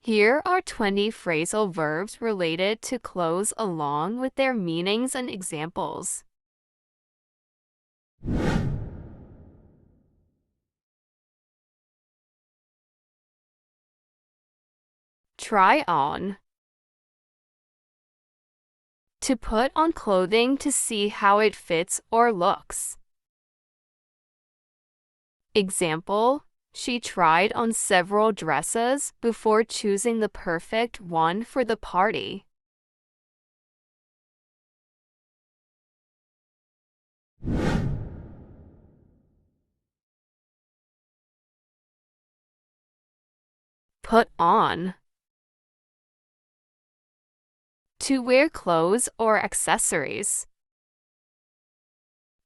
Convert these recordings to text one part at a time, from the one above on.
Here are 20 phrasal verbs related to clothes along with their meanings and examples. Try on. To put on clothing to see how it fits or looks. Example, she tried on several dresses before choosing the perfect one for the party. Put on. To wear clothes or accessories.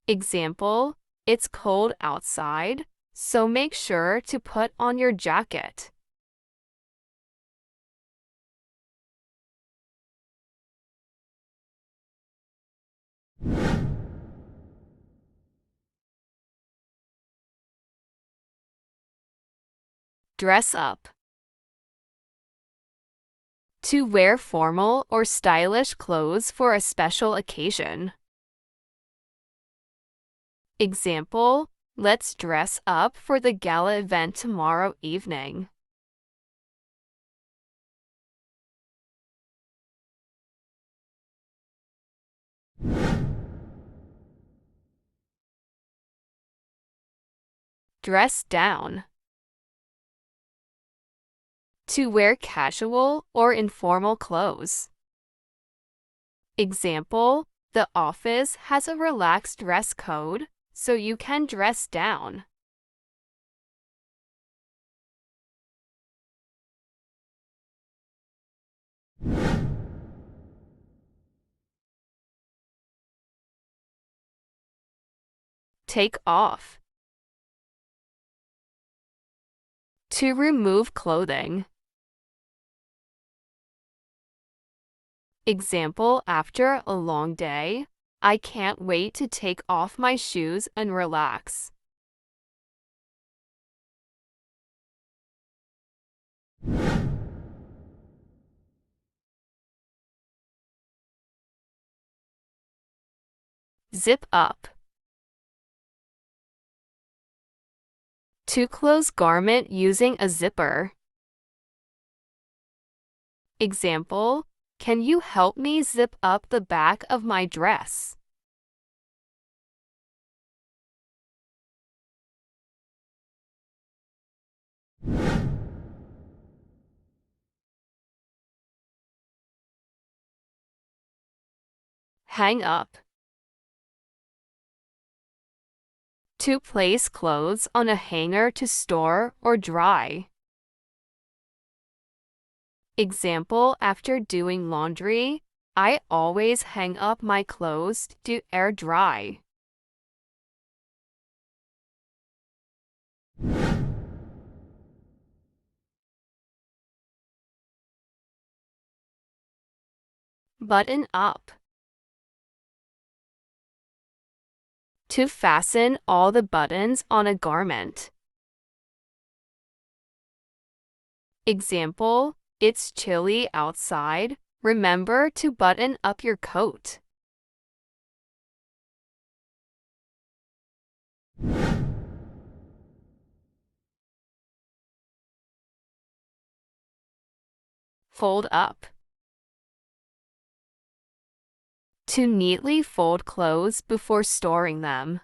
Example, it's cold outside, so make sure to put on your jacket. Dress up. To wear formal or stylish clothes for a special occasion. Example, let's dress up for the gala event tomorrow evening. Dress down. To wear casual or informal clothes. Example, the office has a relaxed dress code, so you can dress down. Take off. To remove clothing. Example, after a long day, I can't wait to take off my shoes and relax. Zip up. To close garment using a zipper. Example, can you help me zip up the back of my dress? Hang up. To place clothes on a hanger to store or dry. Example, after doing laundry, I always hang up my clothes to air dry. Button up. To fasten all the buttons on a garment. Example, it's chilly outside. Remember to button up your coat. Fold up. To neatly fold clothes before storing them.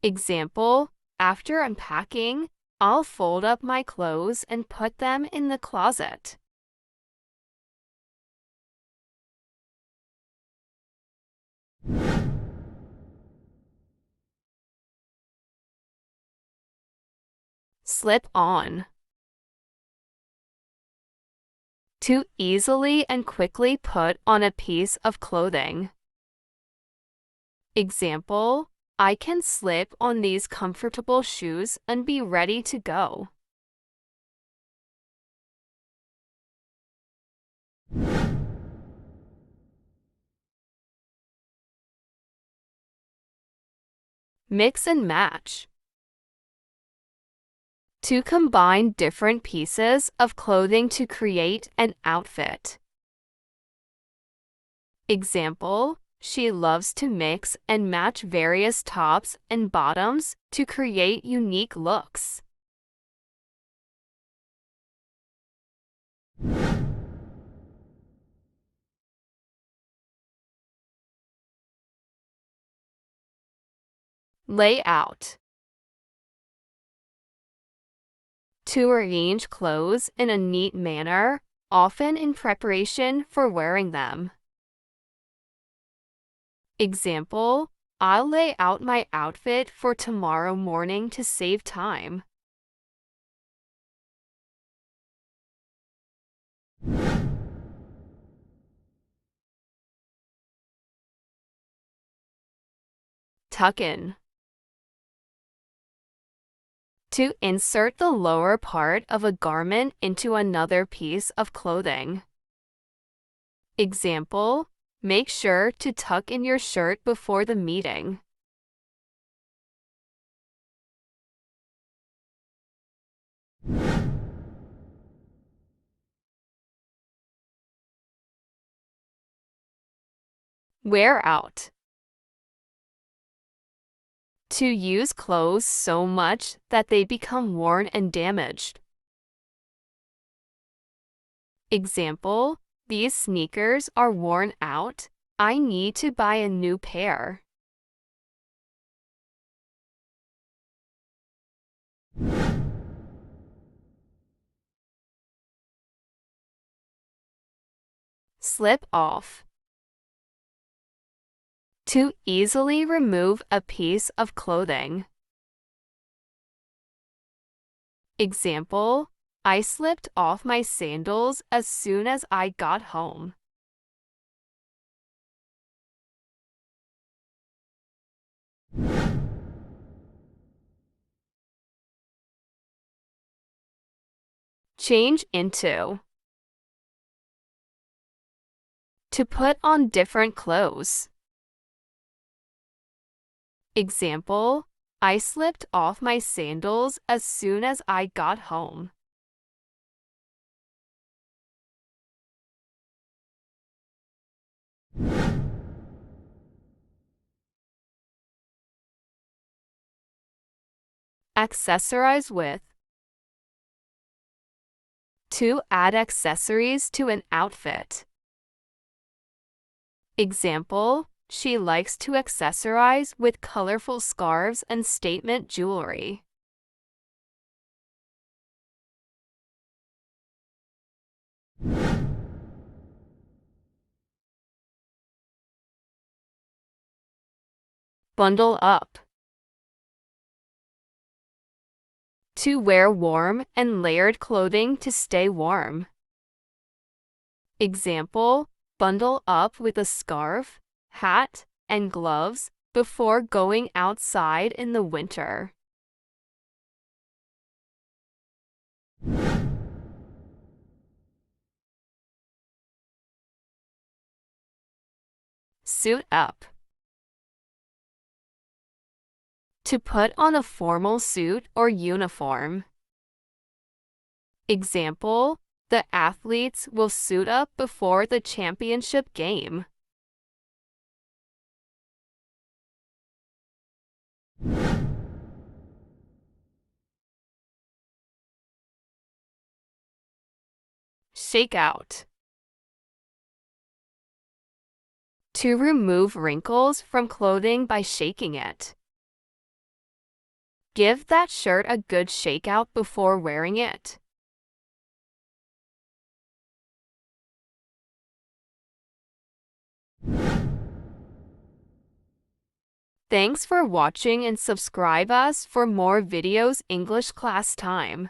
Example, after unpacking, I'll fold up my clothes and put them in the closet. Slip on. To easily and quickly put on a piece of clothing. Example, I can slip on these comfortable shoes and be ready to go. Mix and match. To combine different pieces of clothing to create an outfit. Example, she loves to mix and match various tops and bottoms to create unique looks. Layout. To arrange clothes in a neat manner, often in preparation for wearing them. Example, I'll lay out my outfit for tomorrow morning to save time. Tuck in. To insert the lower part of a garment into another piece of clothing. Example, make sure to tuck in your shirt before the meeting. Wear out. To use clothes so much that they become worn and damaged. Example, these sneakers are worn out. I need to buy a new pair. Slip off. To easily remove a piece of clothing. Example, I slipped off my sandals as soon as I got home. Change into. To put on different clothes. Example, I slipped off my sandals as soon as I got home. Accessorize with. To add accessories to an outfit. Example, she likes to accessorize with colorful scarves and statement jewelry. Bundle up. To wear warm and layered clothing to stay warm. Example, bundle up with a scarf, hat, and gloves before going outside in the winter. Suit up. To put on a formal suit or uniform. Example, the athletes will suit up before the championship game. Shake out. To remove wrinkles from clothing by shaking it. Give that shirt a good shakeout before wearing it. Thanks for watching and subscribe us for more videos English class time.